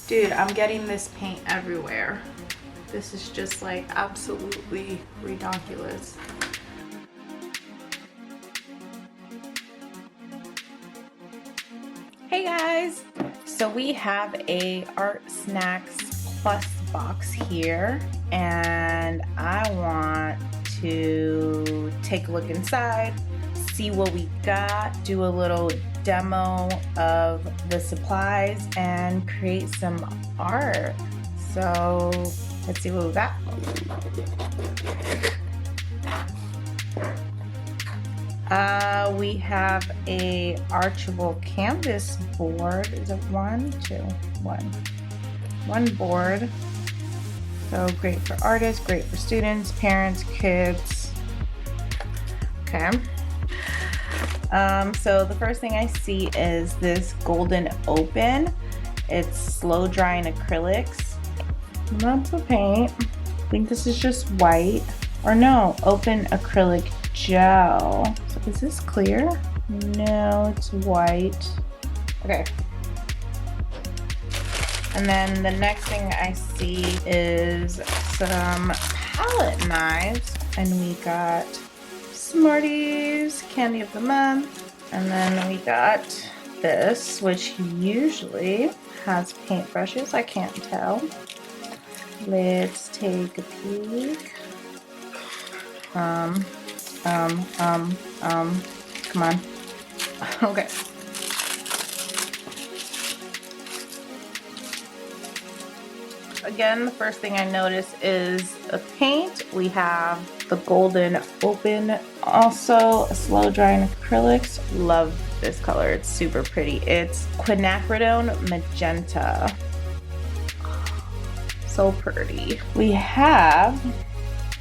Dude, I'm getting this paint everywhere. This is just like absolutely ridiculous. Hey guys! So we have a ArtSnacks Plus box here, and I want to take a look inside, see what we got, do a little demo of the supplies, and create some art. So let's see what we got. We have a archable canvas board. Is it one? Two? One board. So great for artists, great for students, parents, kids. Okay. So the first thing I see is this golden open. It's slow drying acrylics. Lots of paint. I think this is just white. Or no, open acrylic gel. So is this clear? No, it's white. Okay. And then the next thing I see is some palette knives. And we got Smarties, Candy of the Month. And then we got this, which usually has paintbrushes. I can't tell. Let's take a peek. Come on. Okay. Again, the first thing I notice is a paint. We have the golden open, also a slow drying acrylics. Love this color, it's super pretty. It's quinacridone magenta. So pretty. We have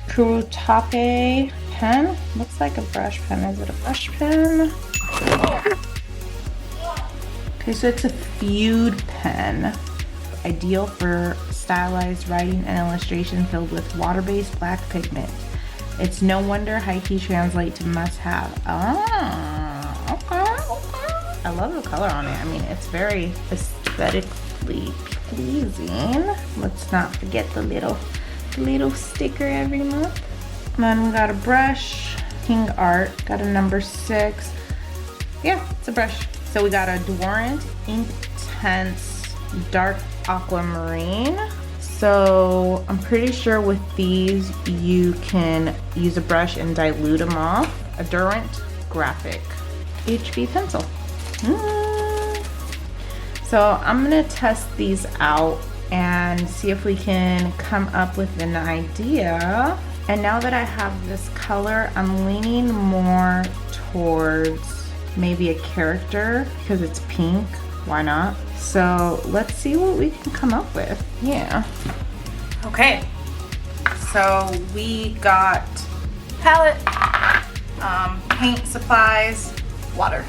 Kuretake pen. Looks like a brush pen. Is it a brush pen? Okay, so it's a fude pen. Ideal for stylized writing and illustration filled with water-based black pigment. It's no wonder heikki translate to must-have. Ah, okay. I love the color on it. I mean, it's very aesthetically pleasing. Let's not forget the little sticker every month. And then we got a brush, KINGART, got a number 6. Yeah, it's a brush. So we got a Derwent inktense dark aquamarine. So I'm pretty sure with these you can use a brush and dilute them off. A Derwent graphic HB pencil. So I'm gonna test these out and see if we can come up with an idea. And now that I have this color, I'm leaning more towards maybe a character because it's pink. Why not? So let's see what we can come up with. Yeah. Okay. So we got palette, paint supplies, water.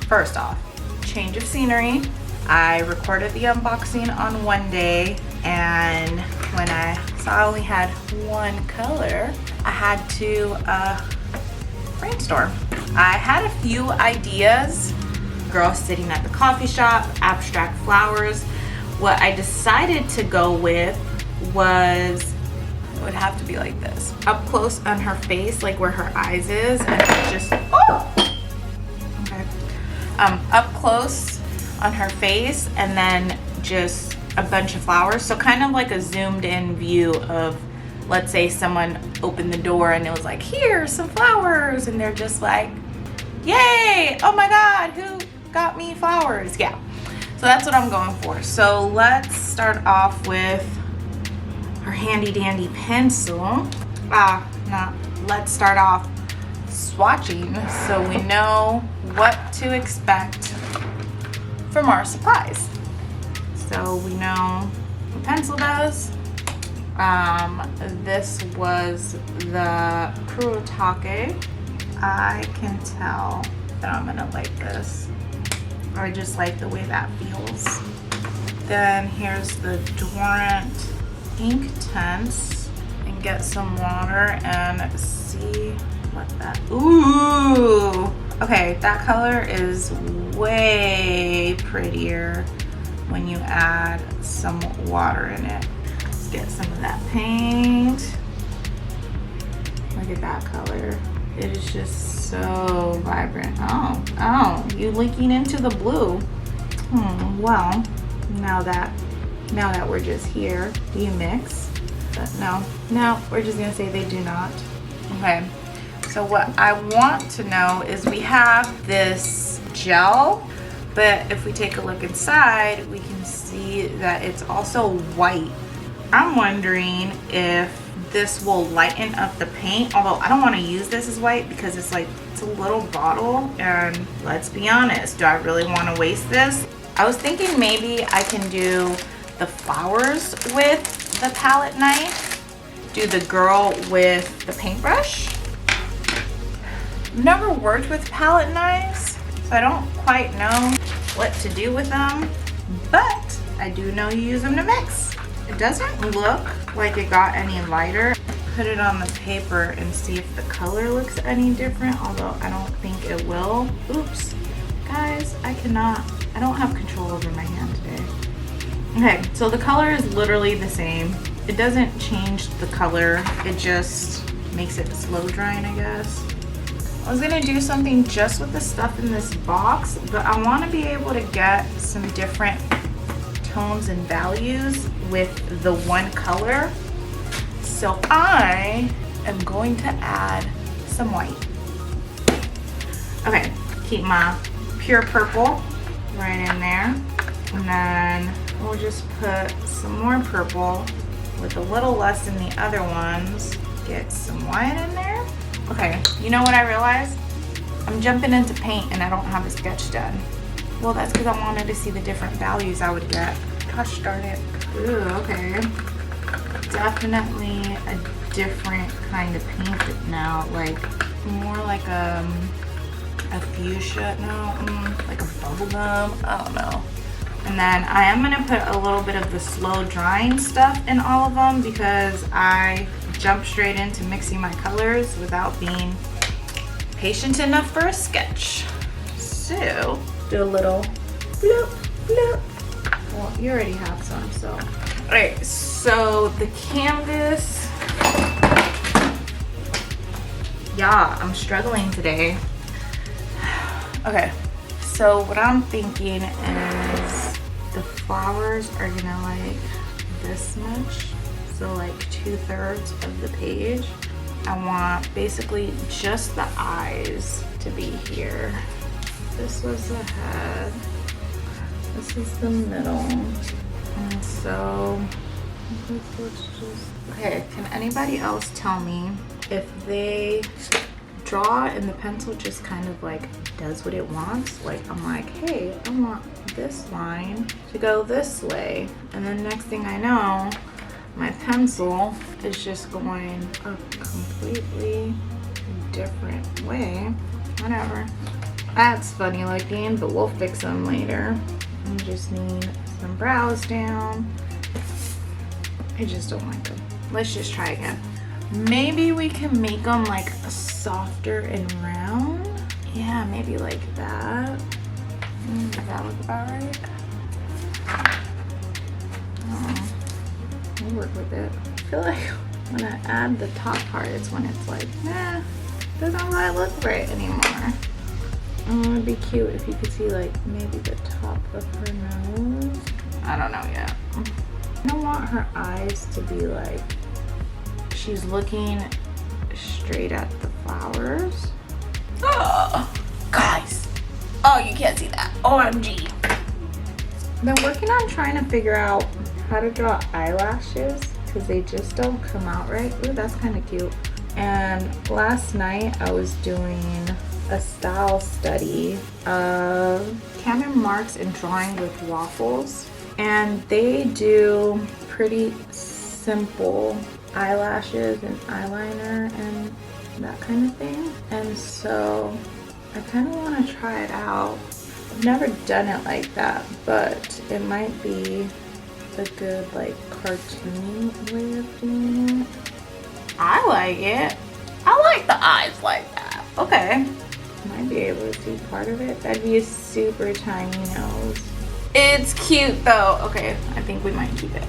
First off, change of scenery. I recorded the unboxing on one day, and when I saw I only had one color, I had to brainstorm. I had a few ideas. Girl sitting at the coffee shop, abstract flowers. What I decided to go with was, it would have to be like this. Up close on her face, like where her eyes is, and just, oh! Okay. Up close on her face, and then just a bunch of flowers. So kind of like a zoomed in view of, let's say someone opened the door and it was like, here's some flowers, and they're just like, yay, oh my god, who got me flowers? Yeah, so that's what I'm going for. So let's start off with her handy dandy pencil. Let's start off swatching so we know what to expect from our supplies. So we know what pencil does. This was the Kuretake. I can tell that I'm gonna like this. I just like the way that feels. Then here's the Derwent inktense, and get some water and see what that, ooh, okay, that color is way pretty. prettier when you add some water in it. Let's get some of that paint. Look at that color. It is just so vibrant. Oh, you leaking into the blue. Well, now that we're just here, do you mix? But no, we're just gonna say they do not. Okay, so what I want to know is we have this gel, but if we take a look inside, we can see that it's also white. I'm wondering if this will lighten up the paint, although I don't want to use this as white because it's a little bottle, and let's be honest, do I really want to waste this? I was thinking maybe I can do the flowers with the palette knife, do the girl with the paintbrush. I've never worked with palette knives, so I don't quite know what to do with them, but I do know you use them to mix. It doesn't look like it got any lighter. Put it on the paper and see if the color looks any different, although I don't think it will. Oops, guys, I don't have control over my hand today. Okay, so the color is literally the same. It doesn't change the color, it just makes it slow drying, I guess. I was gonna do something just with the stuff in this box, but I wanna be able to get some different tones and values with the one color. So I am going to add some white. Okay, keep my pure purple right in there. And then we'll just put some more purple with a little less than the other ones. Get some white in there. Okay, you know what I realized? I'm jumping into paint and I don't have a sketch done. Well, that's because I wanted to see the different values I would get. Gosh darn it. Ooh, okay. Definitely a different kind of paint now. Like, more like a fuchsia, like a bubble gum, I don't know. And then I am gonna put a little bit of the slow drying stuff in all of them because I jumped straight into mixing my colors without being patient enough for a sketch. So, do a little bloop, bloop. Well, you already have some, so. All right, so the canvas, yeah, I'm struggling today. Okay, so what I'm thinking is the flowers are gonna like this much, so like 2/3 of the page. I want basically just the eyes to be here. This was the head, this is the middle, and so let's just, okay, can anybody else tell me if they draw and the pencil just kind of like does what it wants? Like, I'm like, hey, I want this line to go this way, and then next thing I know, my pencil is just going a completely different way. Whatever. That's funny looking, but we'll fix them later. I just need some brows down. I just don't like them. Let's just try again. Maybe we can make them like softer and round. Yeah, maybe like that. Does that look about right? We'll work with it. I feel like when I add the top part, it's when it's like, nah, doesn't really look right anymore. It'd be cute if you could see like maybe the top of her nose. I don't know yet. I don't want her eyes to be like she's looking straight at the flowers. Oh, guys. Oh, you can't see that. OMG. I've been working on trying to figure out how to draw eyelashes because they just don't come out right. Ooh, that's kind of cute. And last night I was doing a style study of Canon marks and drawing with waffles, and they do pretty simple eyelashes and eyeliner and that kind of thing, and so I kind of want to try it out. I've never done it like that, but it might be a good like cartoony way of doing it. I like it. I like the eyes like that. Okay. Might be able to see part of it. That'd be a super tiny nose. It's cute though. Okay, I think we might keep it.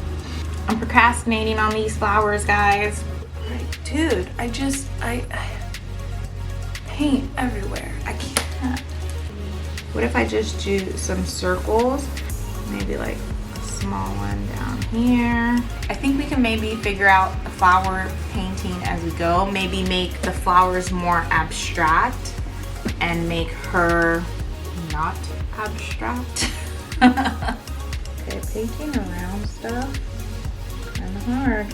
I'm procrastinating on these flowers, guys. Like, dude, I paint everywhere. I can't. What if I just do some circles? Maybe like a small one down here. I think we can maybe figure out the flower painting as we go. Maybe make the flowers more abstract and make her not abstract. Okay, painting around stuff, kind of hard.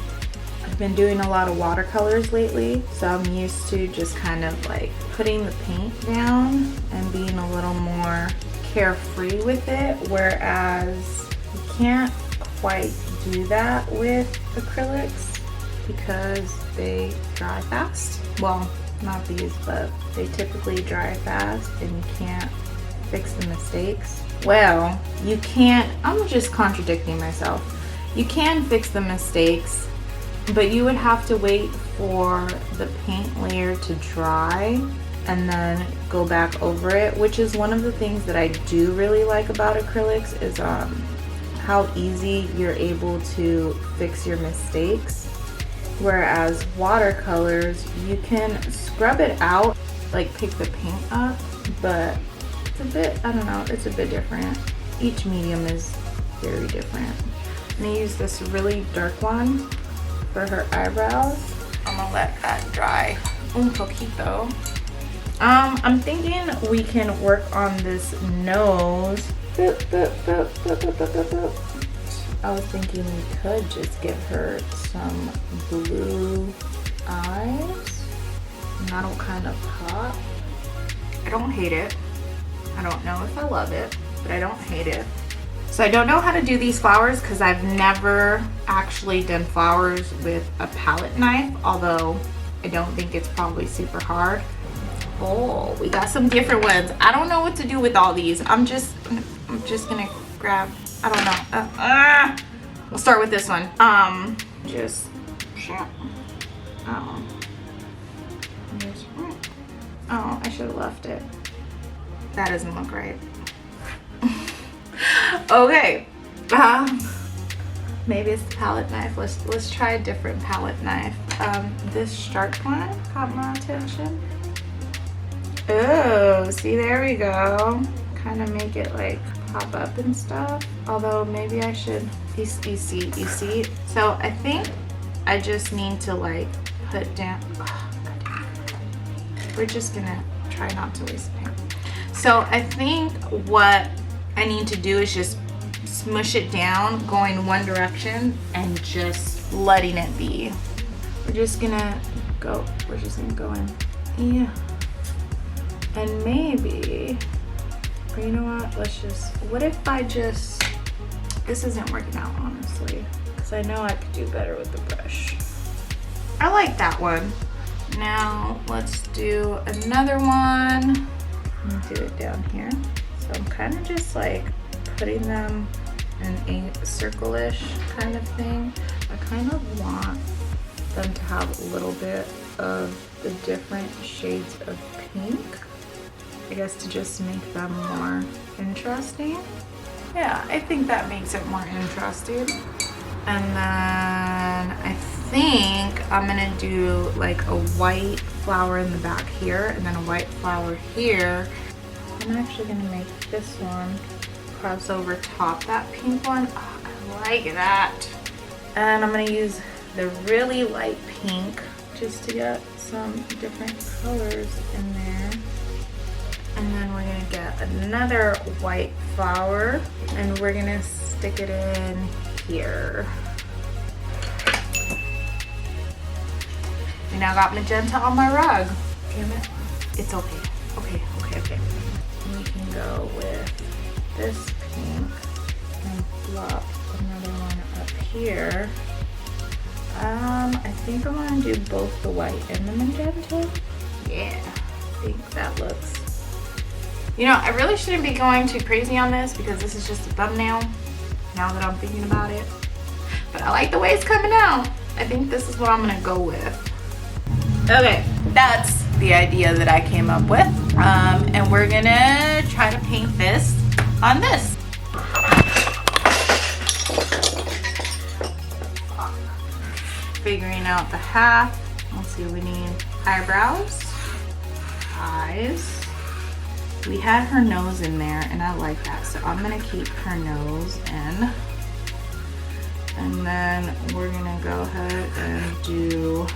I've been doing a lot of watercolors lately, so I'm used to just kind of like putting the paint down and being a little more carefree with it, whereas you can't quite do that with acrylics because they dry fast. Well, not these, but they typically dry fast and you can't fix the mistakes. Well, you can't, I'm just contradicting myself. You can fix the mistakes, but you would have to wait for the paint layer to dry and then go back over it, which is one of the things that I do really like about acrylics is how easy you're able to fix your mistakes. Whereas watercolors, you can scrub it out, like pick the paint up, but it's a bit, I don't know, it's a bit different. Each medium is very different. I'm gonna use this really dark one for her eyebrows. I'm gonna let that dry un poquito. I'm thinking we can work on this nose. I was thinking we could just give her some blue eyes. And that'll kind of pop. I don't hate it. I don't know if I love it, but I don't hate it. So I don't know how to do these flowers because I've never actually done flowers with a palette knife, although I don't think it's probably super hard. Oh, we got some different ones. I don't know what to do with all these. I'm just gonna grab, I don't know. We'll start with this one. Just, oh, I should have left it. That doesn't look right. Okay, maybe it's the palette knife. Let's try a different palette knife. This sharp one caught my attention. Oh, see, there we go. Kind of make it like pop up and stuff. Although maybe I should, you see. So I think I just need to like put down, we're just gonna try not to waste paint. So I think what I need to do is just smush it down, going one direction and just letting it be. We're just gonna go in, yeah. And maybe, or you know what, what if I just, this isn't working out honestly, because I know I could do better with the brush. I like that one. Now let's do another one. Let me do it down here. So I'm kind of just like putting them in a circle-ish kind of thing. I kind of want them to have a little bit of the different shades of pink. I guess to just make them more interesting. Yeah, I think that makes it more interesting. And then I think I'm gonna do like a white flower in the back here and then a white flower here. I'm actually gonna make this one cross over top that pink one. Oh, I like that. And I'm gonna use the really light pink just to get some different colors in there. And then we're gonna get another white flower and we're gonna stick it in here. And I got magenta on my rug. Damn it. It's okay. Okay. We can go with this pink and flop another one up here. I think I'm gonna do both the white and the magenta. Yeah, I think that looks, you know, I really shouldn't be going too crazy on this because this is just a thumbnail now that I'm thinking about it. But I like the way it's coming out. I think this is what I'm gonna go with. Okay, that's the idea that I came up with. And we're gonna try to paint this on this. line out the half. Let's see, we need eyebrows, eyes. We had her nose in there and I like that, so I'm gonna keep her nose in. And then we're gonna go ahead and do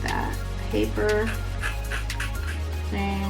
that paper thing.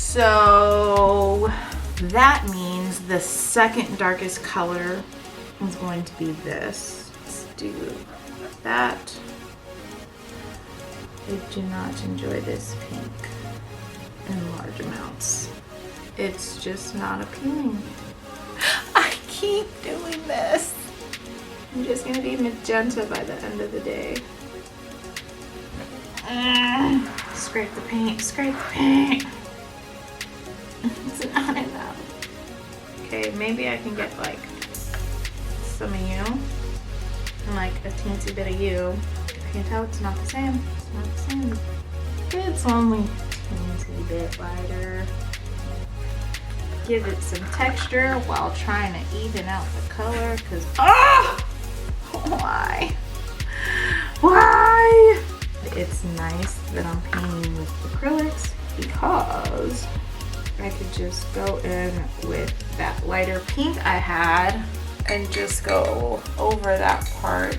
So that means the second darkest color is going to be this. Let's do that. I do not enjoy this pink in large amounts. It's just not appealing. I keep doing this. I'm just gonna be magenta by the end of the day. Scrape the paint, scrape the paint. It's not enough. Okay, maybe I can get like some of you and like a teensy bit of you. I can tell it's not the same. It's not the same. It's only a teensy bit lighter. Give it some texture while trying to even out the color, because why? Why? It's nice that I'm painting with acrylics because I could just go in with that lighter pink I had and just go over that part.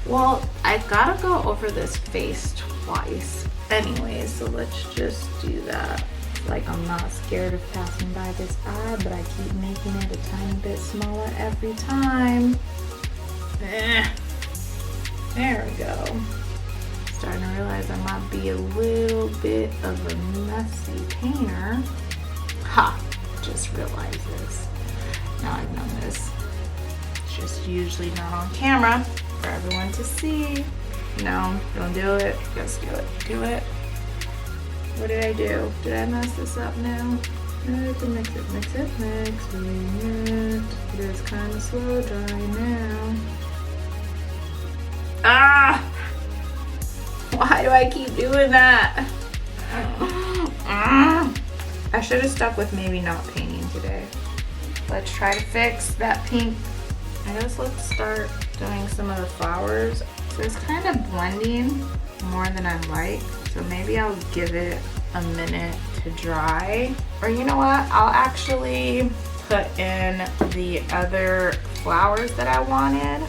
Well, I gotta go over this face twice anyways, so let's just do that. Like, I'm not scared of passing by this eye, but I keep making it a tiny bit smaller every time. There we go. Starting to realize I might be a little bit of a messy painter. Ha! Just realized this. Now I've known this. It's just usually not on camera for everyone to see. No, don't do it. Just do it. Do it. What did I do? Did I mess this up now? I have to mix it, mixing it. It is kind of slow drying now. Ah! Why do I keep doing that? I should have stuck with maybe not painting today. Let's try to fix that pink. I guess let's start doing some of the flowers. So it's kind of blending more than I like. So maybe I'll give it a minute to dry. Or you know what? I'll actually put in the other flowers that I wanted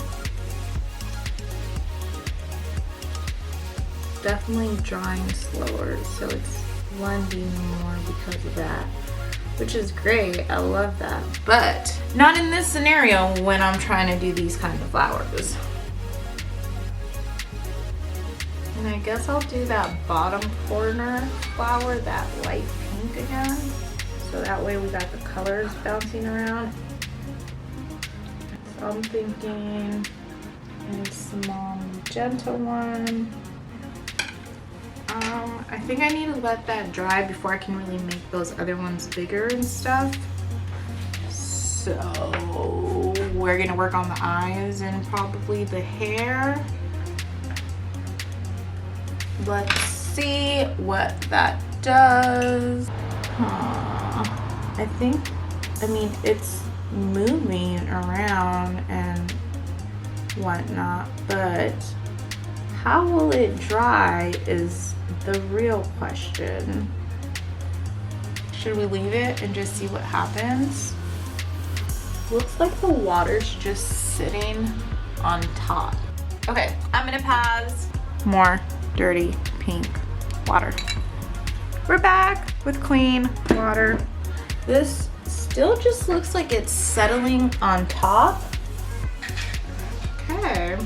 definitely drying slower, so it's blending more because of that, which is great. I love that, but not in this scenario when I'm trying to do these kind of flowers. And I guess I'll do that bottom corner flower, that light pink again, so that way we got the colors bouncing around. So I'm thinking a small magenta one. I think I need to let that dry before I can really make those other ones bigger and stuff. So we're gonna work on the eyes and probably the hair. Let's see what that does. I mean, it's moving around and whatnot, but how will it dry is the real question. Should we leave it and just see what happens? Looks like the water's just sitting on top. Okay, I'm gonna pass more dirty pink water. We're back with clean water. This still just looks like it's settling on top. Okay,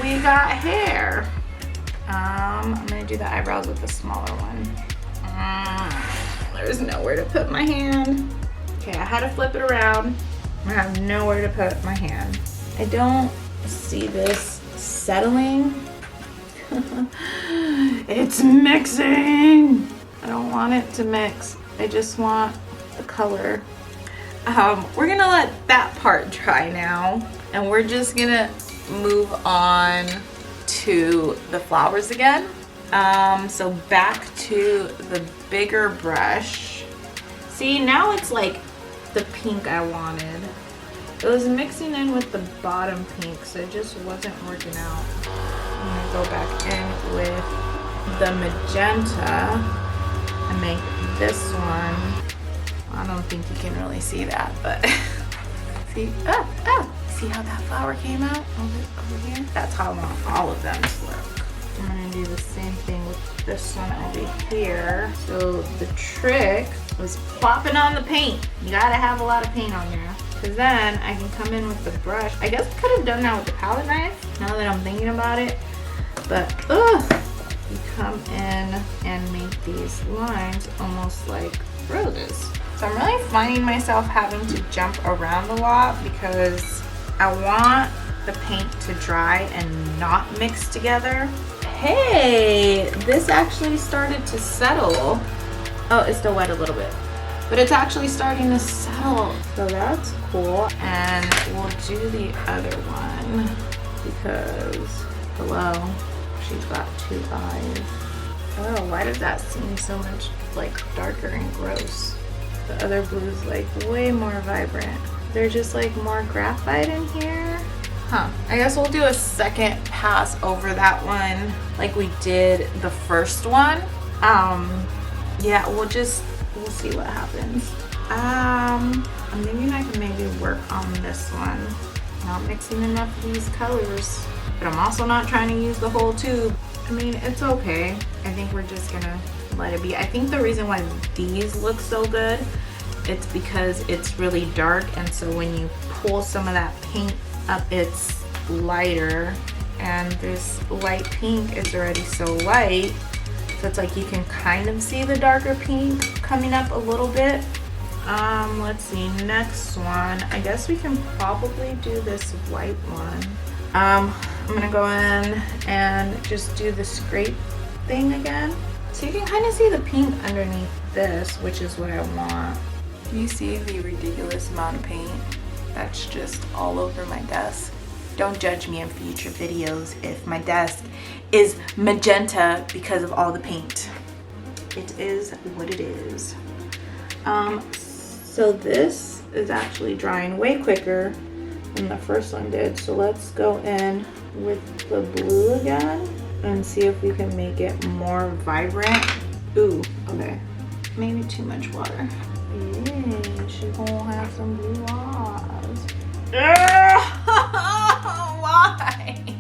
we got hair. I'm gonna do the eyebrows with the smaller one. There's nowhere to put my hand. Okay, I had to flip it around. I have nowhere to put my hand. I don't see this settling. It's mixing. I don't want it to mix. I just want the color. We're gonna let that part dry now, and we're just gonna move on to the flowers again. So back to the bigger brush. See, now it's like the pink I wanted. It was mixing in with the bottom pink, so it just wasn't working out. I'm gonna go back in with the magenta and make this one. I don't think you can really see that, but see, see how that flower came out over here? That's how I want all of them to look. I'm gonna do the same thing with this one over here. So the trick was plopping on the paint. You gotta have a lot of paint on there, because then I can come in with the brush. I guess I could have done that with the palette knife, now that I'm thinking about it. But you come in and make these lines almost like roses. So I'm really finding myself having to jump around a lot because I want the paint to dry and not mix together. Hey, this actually started to settle. Oh, it's still wet a little bit, but it's actually starting to settle. So that's cool. And we'll do the other one because, hello, she's got two eyes. Oh, why does that seem so much like darker and gross? The other blue's like way more vibrant. They're just like more graphite in here. Huh, I guess we'll do a second pass over that one like we did the first one. Yeah, we'll see what happens. I'm thinking I can maybe work on this one. Not mixing enough of these colors, but I'm also not trying to use the whole tube. I mean, it's okay. I think we're just gonna let it be. I think the reason why these look so good, it's because it's really dark, and so when you pull some of that paint up, it's lighter, and this light pink is already so light, so it's like you can kind of see the darker pink coming up a little bit. Let's see, next one, I guess we can probably do this white one. I'm gonna go in and just do the scrape thing again. So you can kind of see the pink underneath this, which is what I want. You see the ridiculous amount of paint that's just all over my desk. Don't judge me in future videos if my desk is magenta because of all the paint. It is what it is. So this is actually drying way quicker than the first one did. So let's go in with the blue again and see if we can make it more vibrant. Ooh, okay. Maybe too much water. Yeah, she gonna have some blue eyes. Why?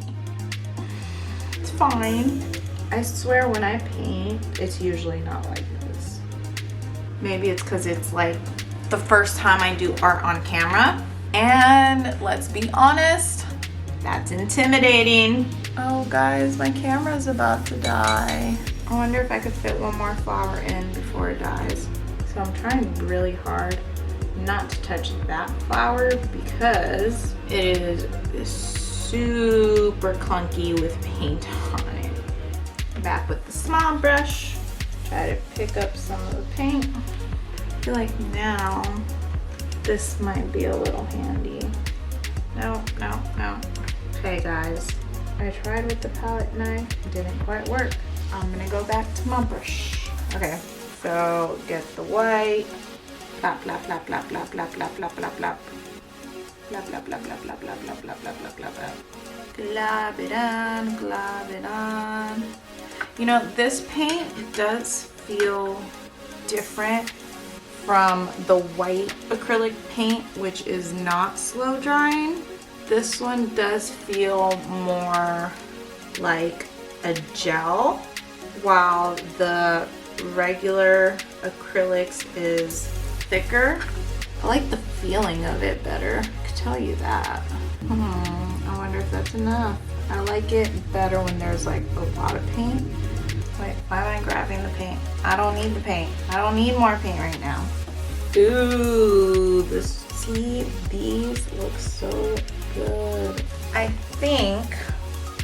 It's fine. I I swear when I paint, it's usually not like this. Maybe it's because it's like the first time I do art on camera. And let's be honest, that's intimidating. Oh guys, my camera's about to die. I wonder if I could fit one more flower in before it dies. So I'm trying really hard not to touch that flower because it is super clunky with paint on it. Back with the small brush, try to pick up some of the paint. I feel like now this might be a little handy. No. Okay guys, I tried with the palette knife, it didn't quite work. I'm gonna go back to my brush. Okay, so get the white, plop, plop, plop, plop, plop, plop, plop, plop, plop, plop. Glab, glab, glab, glab, glab, glab, glab, glab, glab, glab, glab, glab. Glab it on, glab it on. You know, this paint does feel different from the white acrylic paint, which is not slow drying. This one does feel more like a gel, while the regular acrylics is thicker. I like the feeling of it better, I can tell you that. I wonder if that's enough. I like it better when there's like a lot of paint. Wait, why am I grabbing the paint? I don't need the paint. I don't need more paint right now. Ooh, see, these look so good. I think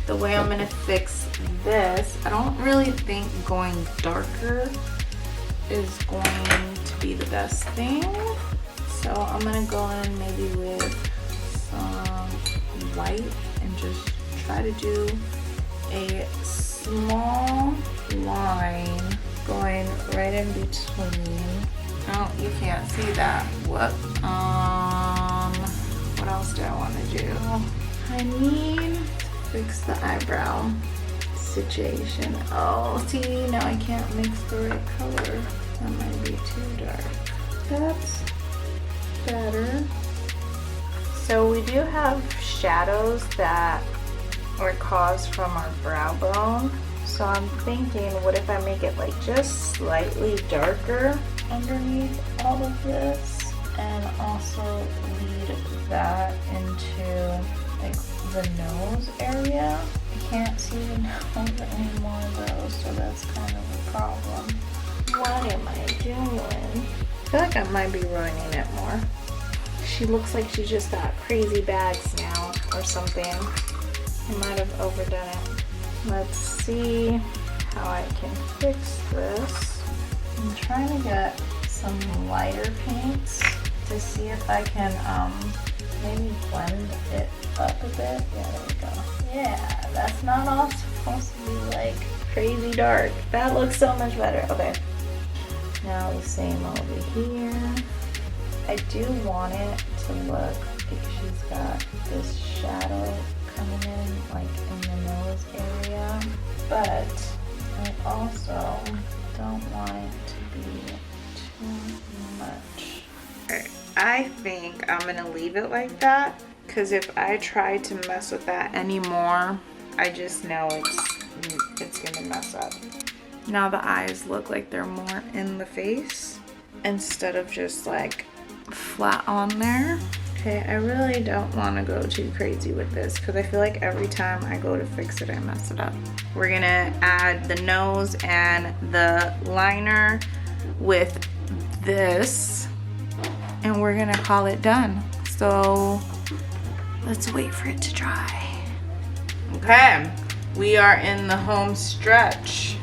the way I'm gonna fix this, I don't really think going darker is going to be the best thing. So I'm gonna go in maybe with some white and just try to do a small line going right in between. Oh, you can't see that. What else do I want to do? I need to fix the eyebrow situation. Oh, see, now I can't mix the right color. That might be too dark. That's better. So we do have shadows that are caused from our brow bone. So I'm thinking, what if I make it like just slightly darker underneath all of this, and also lead that into like the nose area. I can't see the nose anymore though, so that's kind of a problem. What am I doing? I feel like I might be ruining it more. She looks like she just got crazy bags now or something. I might have overdone it. Let's see how I can fix this. I'm trying to get some lighter paints to see if I can maybe blend it up a bit. Yeah, there we go. Yeah, that's not all supposed to be like crazy dark. That looks so much better. Okay. Now the same over here. I do want it to look like she's got this shadow coming in like in the nose area, but I also don't want it to be too much. Alright, I think I'm gonna leave it like that, because if I try to mess with that anymore, I just know it's gonna mess up. Now the eyes look like they're more in the face instead of just like flat on there. Okay, I really don't want to go too crazy with this because I feel like every time I go to fix it, I mess it up. We're gonna add the nose and the liner with this, and we're gonna call it done. So let's wait for it to dry. Okay, we are in the home stretch.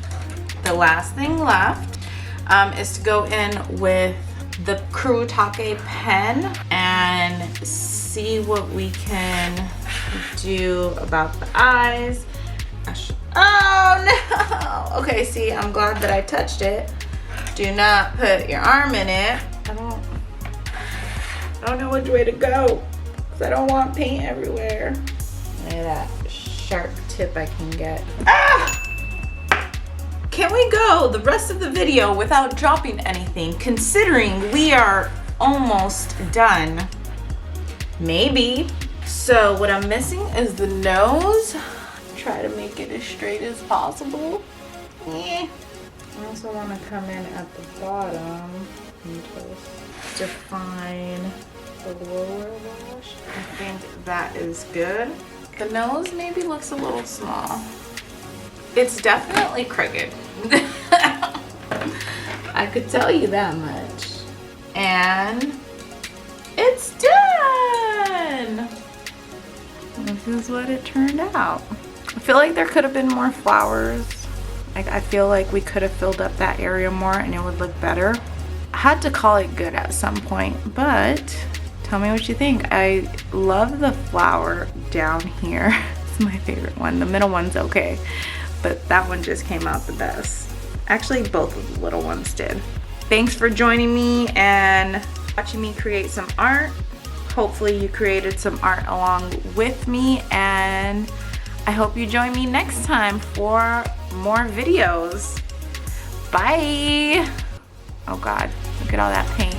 The last thing left is to go in with the Kuretake pen and see what we can do about the eyes. Oh no! Okay, see, I'm glad that I touched it. Do not put your arm in it. I don't know which way to go because I don't want paint everywhere. Look at that sharp tip I can get. Ah! Can we go the rest of the video without dropping anything, considering we are almost done? Maybe. So what I'm missing is the nose. Try to make it as straight as possible. I also want to come in at the bottom and just define the lower lash. I think that is good. The nose maybe looks a little small. It's definitely crooked. I could tell you that much. And it's done! This is what it turned out. I feel like there could have been more flowers. Like, I feel like we could have filled up that area more and it would look better. I had to call it good at some point, but tell me what you think. I love the flower down here. It's my favorite one. The middle one's okay, but that one just came out the best. Actually, both of the little ones did. Thanks for joining me and watching me create some art. Hopefully you created some art along with me, and I hope you join me next time for more videos. Bye. Oh God, look at all that paint.